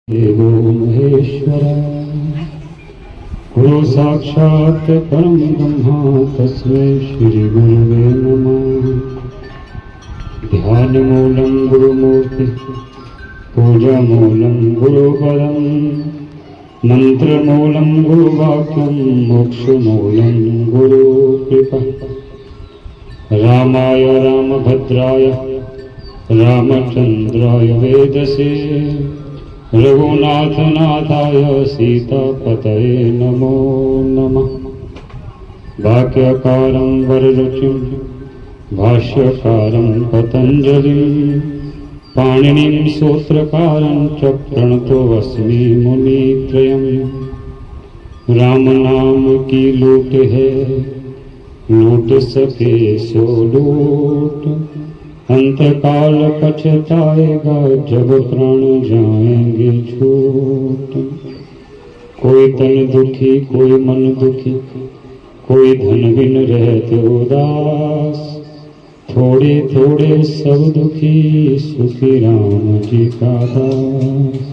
देवो महेश्वर गुरु साक्षात् परम ब्रह्मा तस्मै श्री गुरुवे नमः। ध्यान मूलं गुरुमूर्ति पूजा मूलं गुरुपदं मंत्र मूलं गुरुवाक्यं मोक्ष मूलं गुरुकृपा। रामाय रामभद्राय रामचंद्राय वेदसे रघुनाथ नाथाय सीतापतये नमो नमः। वाक्यकारं वररुचिं भाष्यकारं पतंजलिं पाणिनिं सूत्रकारं च प्रणतोऽस्मि मुनित्रयम्। राम नाम की लूट है लूट सके सो लूट, अंतकाल पछताएगा जब प्राण जाएंगे छूट। कोई तन दुखी कोई मन दुखी कोई धन बिन रहते उदास, थोड़े थोड़े सब दुखी सुखी राम जी का दास।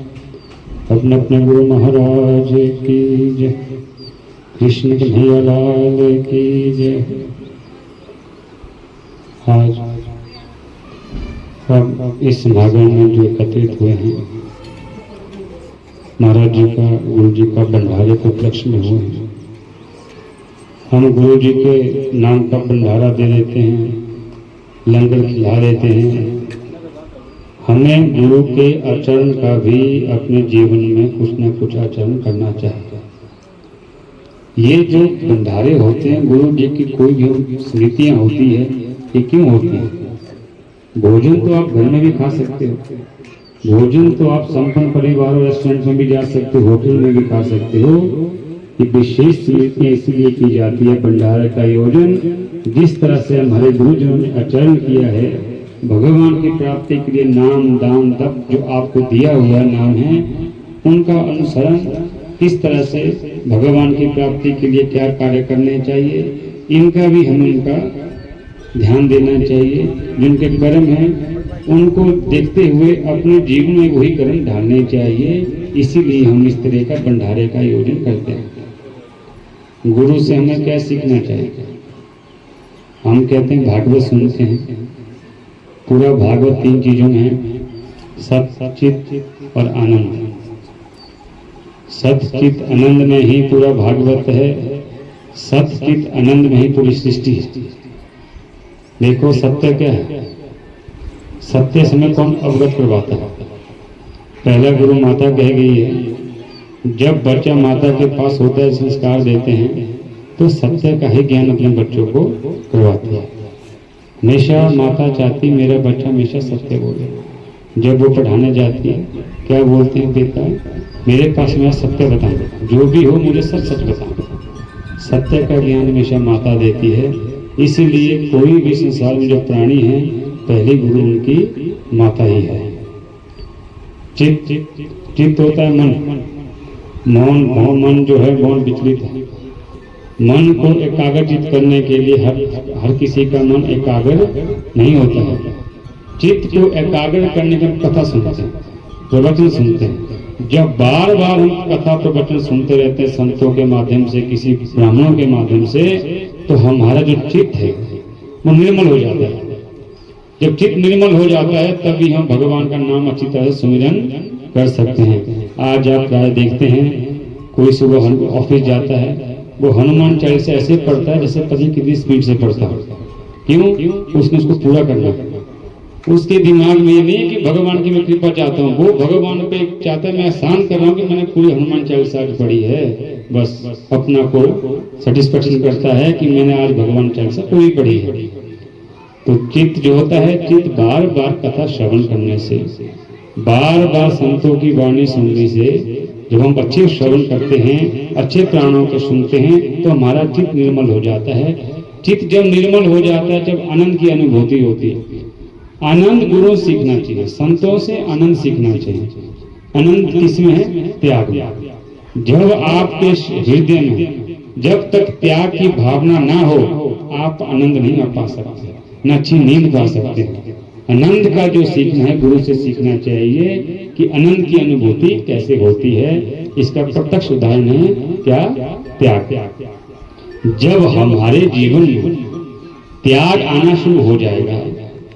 अपने अपने गुरु महाराज की जय, कृष्ण कन्हैया लाल की जय। आज अब इस समागम में जो एकत्रित हुए हैं, महाराज जी का गुरु जी का भंडारे के उपलक्ष्य में हुए हैं। हम गुरु जी के नाम का भंडारा दे देते हैं, लंगर खिला देते हैं। हमें गुरु के आचरण का भी अपने जीवन में कुछ न कुछ आचरण करना चाहिए। ये जो भंडारे होते हैं, गुरु जी की कोई भी स्मृतियां होती है, ये क्यों होती है? भोजन तो आप घर में भी खा सकते हो, भोजन तो आप संपन्न परिवार और रेस्टोरेंट में भी जा सकते हो, होटल में भी खा सकते हो। ये विशेष स्मृतियां इसलिए की जाती है, भंडारे का आयोजन जिस तरह से हमारे गुरुजनों ने आचरण किया है, भगवान की प्राप्ति के लिए नाम दान तप जो आपको दिया हुआ नाम है, उनका अनुसरण किस तरह से भगवान की प्राप्ति के लिए क्या कार्य करने चाहिए, इनका भी हमें उनका ध्यान देना चाहिए। जिनके कर्म हैं उनको देखते हुए अपने जीवन में वही कर्म ढालने चाहिए। इसीलिए हम इस तरह का भंडारे का आयोजन करते हैं। गुरु से हमें क्या सीखना चाहिए? हम कहते हैं भागवत सुनते हैं, पूरा भागवत 3 चीजों में है, सत चित और आनंद। सत चित आनंद में ही पूरा भागवत है, सत चित आनंद में ही पूरी सृष्टि है। देखो सत्य क्या है? सत्य समय कौन अवगत करवाता है? पहला गुरु माता कह गई है। जब बच्चा माता के पास होता है, संस्कार देते हैं, तो सत्य का ही ज्ञान अपने बच्चों को करवाती है। हमेशा माता चाहती मेरा बच्चा हमेशा सत्य बोले। जब वो पढ़ाने जाती है, क्या बोलते हैं? बेटा मेरे पास मैं सत्य बताऊं, जो भी हो मुझे सच सच बताऊं। सत्य का ज्ञान हमेशा माता देती है। इसीलिए कोई भी संसार में जो प्राणी है, पहली गुरु उनकी माता ही है। चित्त होता है मन, मन जो है मौन विचलित है। मन को एकाग्रचित करने के लिए हर किसी का मन एकाग्र नहीं होता है। चित्त को एकाग्र करने के कथा सुनते हैं, प्रवचन सुनते हैं। जब बार बार हम कथा प्रवचन सुनते रहते हैं संतों के माध्यम से, किसी ब्राह्मणों के माध्यम से, तो हमारा जो चित्त है वो निर्मल हो जाता है। जब चित्त निर्मल हो जाता है तभी हम भगवान का नाम अच्छी तरह से सुमिरन कर सकते हैं। आज आप देखते हैं कोई सुबह ऑफिस जाता है, वो हनुमान चालीसा ऐसे पढ़ता है जैसे पति कितनी स्पीड से पढ़ता है। क्यों? उसने उसको पूरा करना है। उसके दिमाग में ये नहीं है कि भगवान की मैं कृपा चाहता हूँ, वो भगवान पे चाहता है मैं एहसान कर रहा हूँ कि मैंने पूरी हनुमान चालीसा पढ़ी है। बस अपना को सेटिस्फेक्शन करता है कि मैंने आज भगवान चालीसा पूरी पढ़ी है। तो चित्त जो होता है, चित्त बार बार कथा श्रवण करने से, बार बार संतों की वाणी सुनने से, जब हम अच्छे श्रवण करते हैं, अच्छे प्राणों के सुनते हैं, तो हमारा चित्त निर्मल हो जाता है। चित्त जब निर्मल हो जाता है, जब आनंद की अनुभूति होती है। आनंद गुरु सीखना चाहिए, संतों से आनंद सीखना चाहिए। आनंद किसमें है? त्याग में। जब आपके हृदय में जब तक त्याग की भावना ना हो, आप आनंद नहीं पा सकते, न अच्छी नींद पा सकते। आनंद का जो सीखना है गुरु से सीखना चाहिए कि अनंत की अनुभूति कैसे होती है। इसका प्रत्यक्ष उदाहरण है क्या? त्याग। जब हमारे जीवन में त्याग आना शुरू हो जाएगा,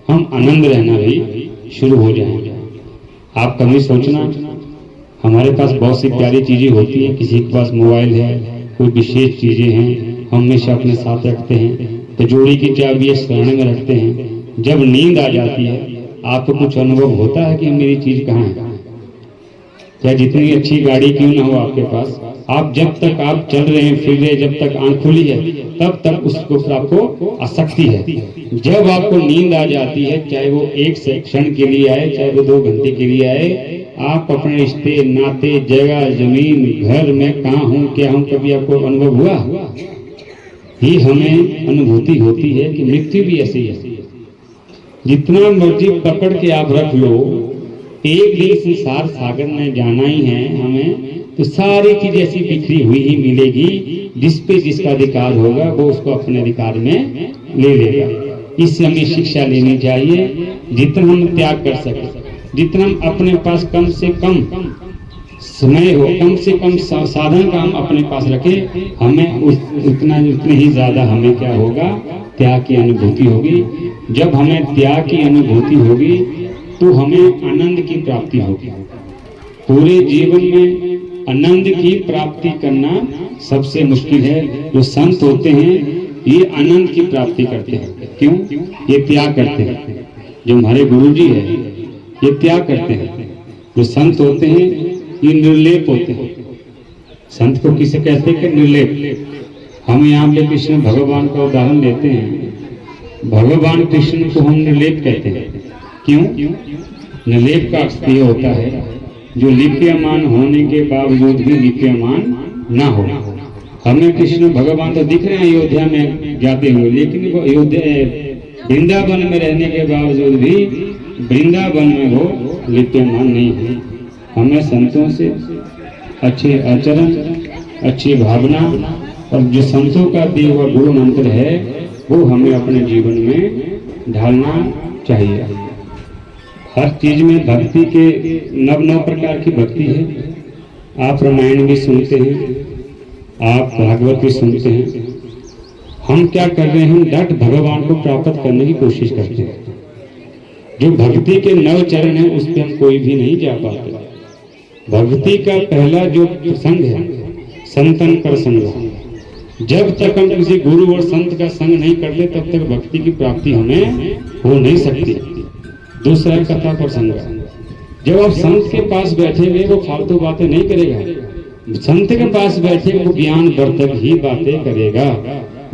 हम आनंद रहना भी शुरू हो जाएगा। आप कभी सोचना, हमारे पास बहुत सी प्यारी चीजें होती हैं, किसी के पास मोबाइल है, कोई विशेष चीजें हैं, हम हमेशा अपने साथ रखते हैं, तिजोरी की चाबी स्मरण में रखते हैं। जब नींद आ जाती है, आपको कुछ अनुभव होता है कि मेरी चीज कहाँ है? चाहे जितनी अच्छी गाड़ी क्यों ना हो आपके पास, आप जब तक आप चल रहे हैं, फिर रहे, जब तक आंख खुली है, तब तक उसको आपको आसक्ति है। जब आपको नींद आ जाती है, चाहे वो एक क्षण के लिए आए, चाहे वो 2 घंटे के लिए आए, आप अपने रिश्ते, नाते, जगह, जमीन, घर में कहाँ हूँ, क्या हूँ, कभी आपको अनुभव हुआ? ही हमें अनुभूति होती है कि मृत्यु भी ऐसी है। जितना मर्जी पकड़ के आप रख लो, एक दिन संसार सागर में जाना ही है हमें, तो सारी चीज ऐसी बिखरी हुई ही मिलेगी। जिस पे जिसका अधिकार होगा वो उसको अपने अधिकार में ले लेगा। इससे हमें शिक्षा लेनी चाहिए। जितना हम त्याग कर सके, जितना हम अपने पास कम से कम समय हो, कम से कम साधन का हम अपने पास रखें, हमें उतने ही ज्यादा हमें क्या होगा? त्याग की अनुभूति होगी। जब हमें त्याग की अनुभूति होगी तो हमें आनंद की प्राप्ति होगी। पूरे जीवन में आनंद की प्राप्ति करना सबसे मुश्किल है। जो संत होते हैं ये आनंद की प्राप्ति करते हैं। क्यों? ये त्याग करते हैं। जो हमारे गुरुजी है ये त्याग करते हैं। जो संत होते हैं ये निर्लेप होते हैं। संत को किसे कहते हैं? कि निर्लेप। हम यहाँ पे कृष्ण भगवान का उदाहरण लेते हैं। भगवान कृष्ण को हम निर्लेप कहते हैं। क्यों? निर्लेप का अर्थ ये होता है जो लिप्यमान होने के बावजूद भी लिप्यमान ना हो। हमें कृष्ण भगवान तो दिख रहे हैं अयोध्या में जाते हुए, लेकिन वो अयोध्या वृंदावन में रहने के बावजूद भी वृंदावन में वो लिप्यमान नहीं है। हमें संतों से अच्छे आचरण, अच्छी भावना और जो संतों का दिया हुआ गुरु मंत्र है वो हमें अपने जीवन में ढालना चाहिए। हर चीज में भक्ति के नव प्रकार की भक्ति है। आप रामायण भी सुनते हैं, आप भागवत भी सुनते हैं। हम क्या कर रहे हैं? हम डट भगवान को प्राप्त करने की कोशिश करते हैं। जो भक्ति के नव चरण है उस पर हम कोई भी नहीं जा पाते। भक्ति का पहला जो संग है संतन कर संग। जब तक हम किसी गुरु और संत का संग नहीं करते तब तक भक्ति की प्राप्ति हमें हो नहीं सकती। दूसरा कथा पर संग। जब आप संत के पास बैठेंगे वो फालतू बातें नहीं करेगा। संत के पास बैठे वो ज्ञान वर्धक ही बातें करेगा।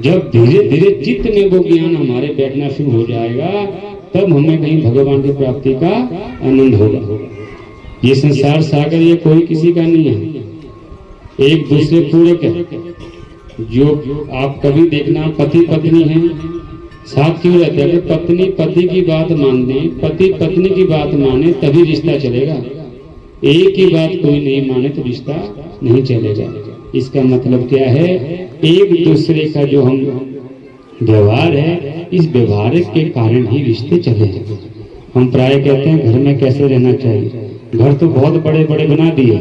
जब धीरे धीरे चित्त में वो ज्ञान हमारे बैठना शुरू हो जाएगा तब हमें कहीं भगवान की प्राप्ति का आनंद होगा। ये संसार सागर ये कोई किसी का नहीं है, एक दूसरे पूरक है। जो आप कभी देखना पति पत्नी है साथ क्यों रहते हैं? पत्नी पति की बात मान दे, पति पत्नी की बात माने तभी रिश्ता चलेगा। एक ही बात कोई नहीं माने तो रिश्ता नहीं चलेगा। इसका मतलब क्या है? एक दूसरे का जो हम व्यवहार है, इस व्यवहार के कारण ही रिश्ते चले। हम प्राय कहते हैं घर में कैसे रहना चाहिए। घर तो बहुत बड़े बड़े बना दिए।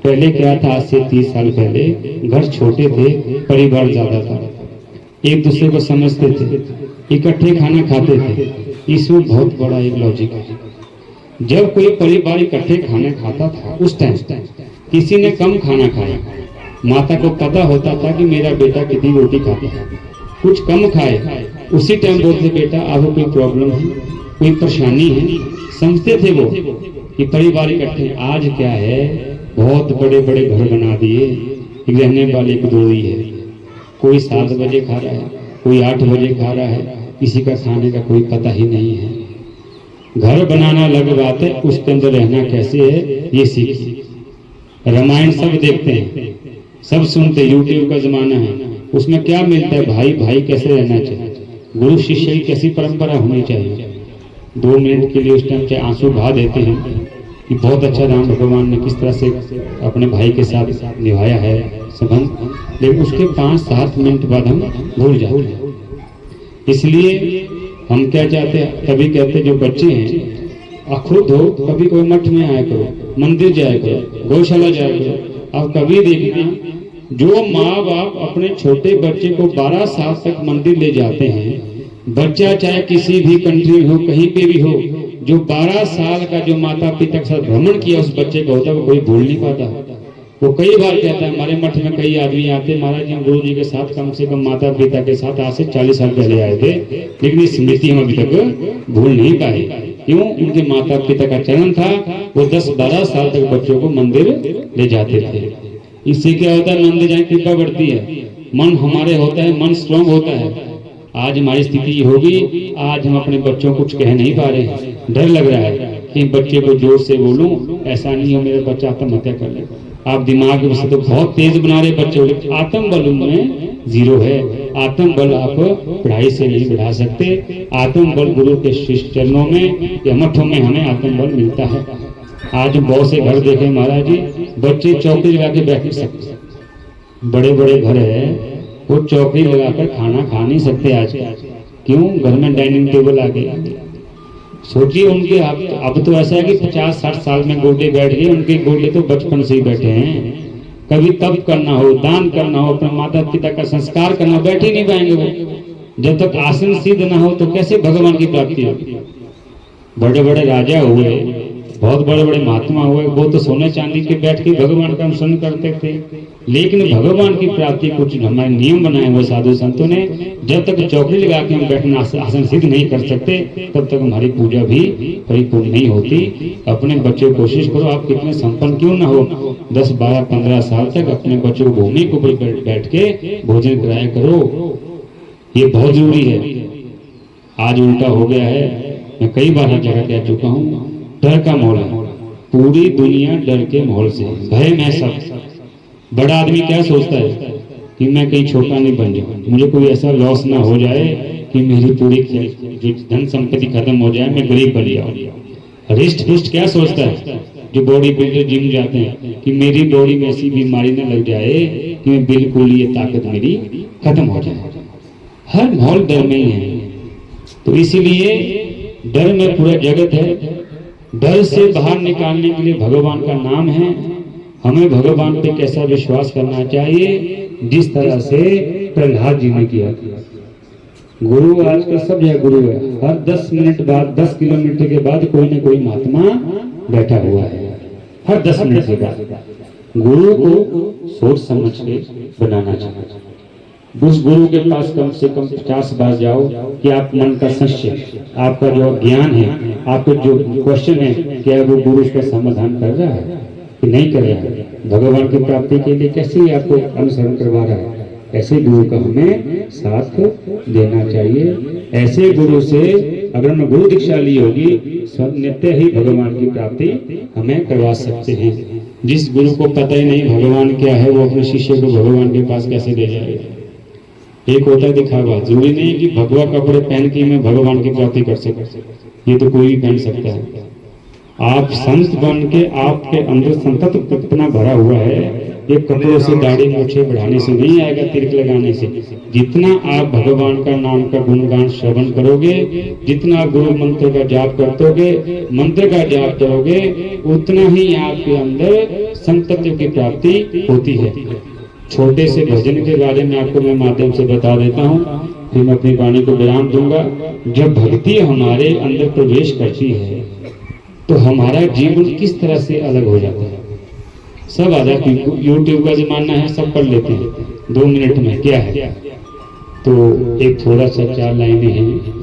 पहले क्या था? आज से 30 साल पहले घर छोटे थे, परिवार ज्यादा था, एक दूसरे को समझते थे, इकट्ठे खाना खाते थे। इसमें बहुत बड़ा एक लॉजिक है। जब कोई परिवार इकट्ठे खाना खाता था उस टाइम किसी ने कम खाना खाया, माता को पता होता था कि मेरा बेटा कितनी रोटी खाता है, कुछ कम खाए, उसी टाइम बोलते बेटा आपको कोई प्रॉब्लम है, कोई परेशानी है। समझते थे वो कि परिवार इकट्ठे। आज क्या है? बहुत बड़े बड़े घर बना दिए, रहने वाले एक दो ही है। कोई 7 बजे खा रहा है, कोई 8 बजे खा रहा है, किसी का खाने का कोई पता ही नहीं है। घर बनाना अलग बात है, उसके अंदर रहना कैसे है ये सीखिए। रामायण सब देखते हैं, सब सुनते, यूट्यूब का जमाना है, उसमें क्या मिलता है? भाई भाई कैसे रहना चाहिए, गुरु शिष्य की कैसी परंपरा होनी चाहिए। 2 मिनट के लिए उस टाइम के आंसू बहा देते हैं कि बहुत अच्छा राम भगवान ने किस तरह से अपने भाई के साथ निभाया है संबंध, लेकिन उसके 5-7 मिनट बाद हम भूल जाते हैं। इसलिए हम क्या चाहते हैं? तभी कहते जो बच्चे हैं खुद हो कभी कोई मठ में आया करो, मंदिर जाया करो, गौशाला जाया करो। आप कभी देखना, जो माँ बाप अपने छोटे बच्चे को 12 साल तक मंदिर ले जाते हैं, बच्चा चाहे किसी भी कंट्री में हो, कहीं पे भी हो, जो 12 साल का जो माता पिता के साथ भ्रमण किया उस बच्चे का होता है, वो कोई भूल नहीं पाता। वो कई बार कहता है, हमारे मठ में कई आदमी आते, महाराज जी हम गुरु जी के साथ कम से कम माता पिता के साथ आज से 40 साल पहले आए थे, लेकिन इस स्मृति हम अभी तक भूल नहीं पाए। क्यों? उनके माता पिता का चरण था, वो 10-12 साल तक बच्चों को मंदिर ले जाते थे। इससे क्या होता है? मंदिर जाए कृपा बढ़ती है, मन हमारे होता है, मन स्ट्रांग होता है। आज हमारी स्थिति होगी, आज हम अपने बच्चों को कुछ कह नहीं पा रहे, डर लग रहा है कि बच्चे को जोर से बोलूं, ऐसा नहीं हो मेरा बच्चा आत्महत्या कर ले। आप दिमाग में तो बहुत तेज बना रहे बच्चों को, आत्म बल उनमें जीरो है। आत्म बल आप पढ़ाई से नहीं बढ़ा सकते, आत्म बल गुरु के शिष्य चरणों में या मठों में हमें आत्म बल मिलता है। आज बहुत से घर देखे महाराज जी, बच्चे चौकी लगा के बैठ नहीं सकते, बड़े बड़े घर है, वो चौकी लगाकर खाना खा नहीं सकते आज। क्यों? घर में डाइनिंग टेबल आ गई। सोचिए उनके, अब तो ऐसा है कि 50-60 साल में गोडे बैठ गए, उनके गोडे तो बचपन से ही बैठे हैं। कभी तप करना हो, दान करना हो, अपने माता पिता का संस्कार करना, बैठ ही नहीं पाएंगे वो। जब तक आसन सिद्ध ना हो तो कैसे भगवान की प्राप्ति होगी? बड़े बड़े राजा हुए, बहुत बड़े बड़े महात्मा हुए, वो तो सोने चांदी के बैठ के भगवान का अनुसरण करते थे, लेकिन भगवान की प्राप्ति कुछ हमारे नियम बनाए हुए साधु संतों ने, जब तक चौकड़ी लगा के हम बैठना आसन सिद्ध नहीं कर सकते, तब तक हमारी पूजा भी परिपूर्ण नहीं होती। अपने बच्चे को कोशिश करो, आप कितने संपन्न क्यों ना हो, 10, 12, 15 साल तक अपने बच्चों को भूमि के ऊपर बैठ के भोजन कराया करो, ये बहुत जरूरी है। आज उल्टा हो गया है, मैं कई बार हर जगह कह चुका हूँ, डर का माहौल है, पूरी दुनिया डर के माहौल से, भय में सब। बड़ा आदमी क्या सोचता है कि मैं कहीं छोटा नहीं बन जाऊं, मुझे कोई ऐसा लॉस ना हो जाए कि मेरी पूरी जो धन संपत्ति खत्म हो जाए, मैं गरीब बन जाऊं। रिस्ट पुष्ट क्या सोचता है जो बॉडी बिल्डर जिम जाते हैं कि मेरी बॉडी में ऐसी बीमारी न लग जाए कि मैं बिल्कुल ये ताकत मेरी खत्म हो जाए। हर माहौल डर में ही है, तो इसीलिए डर में पूरा जगत है। डर से बाहर निकालने के लिए भगवान का नाम है। हमें भगवान पे कैसा विश्वास करना चाहिए, जिस तरह से प्रहलाद जी ने किया। गुरु आजकल सब जगह गुरु है, हर 10 मिनट बाद, 10 किलोमीटर के बाद कोई ना कोई महात्मा बैठा हुआ है, हर 10 मिनट के बाद। गुरु को सोच समझ के बनाना चाहिए। उस गुरु के पास कम से कम 50 बार जाओ कि आप मन का संशय, आपका जो ज्ञान है, आपका जो क्वेश्चन है, क्या वो गुरु उसका समाधान कर रहा है कि नहीं कर रहा है। भगवान की प्राप्ति के लिए कैसे आपको अनुसरण करवा रहा है, ऐसे गुरु का हमें साथ देना चाहिए। ऐसे गुरु से अगर हमें गुरु दीक्षा ली होगी, नित्य ही भगवान की प्राप्ति हमें करवा सकते हैं। जिस गुरु को पता ही नहीं भगवान क्या है, वो अपने शिष्य को भगवान के पास कैसे ले जाएगा। एक होता है दिखावा, जरूरी नहीं कि भगवा कपड़े पहन के मैं भगवान की प्राप्ति कर सकूं, ये तो कोई भी पहन सकता है। आप संत बन के, आपके अंदर संतत्व कितना भरा हुआ है, ये कपड़ों से, दाढ़ी मूछें बढ़ाने से नहीं आएगा, तिलक लगाने से। जितना आप भगवान का नाम का गुणगान श्रवण करोगे, जितना आप गुरु मंत्र का जाप करोगे, मंत्र का जाप करोगे, उतना ही आपके अंदर संतत्व की प्राप्ति होती है। छोटे से भजन के बारे में आपको मैं माध्यम से बता देता हूँ, फिर मैं अपनी वाणी को विराम दूंगा। जब भक्ति हमारे अंदर प्रवेश करती है तो हमारा जीवन किस तरह से अलग हो जाता है। सब आ जाता है, यूट्यूब का जमाना है, सब पढ़ लेते हैं 2 मिनट में क्या है। तो एक थोड़ा सा 4 लाइनें हैं।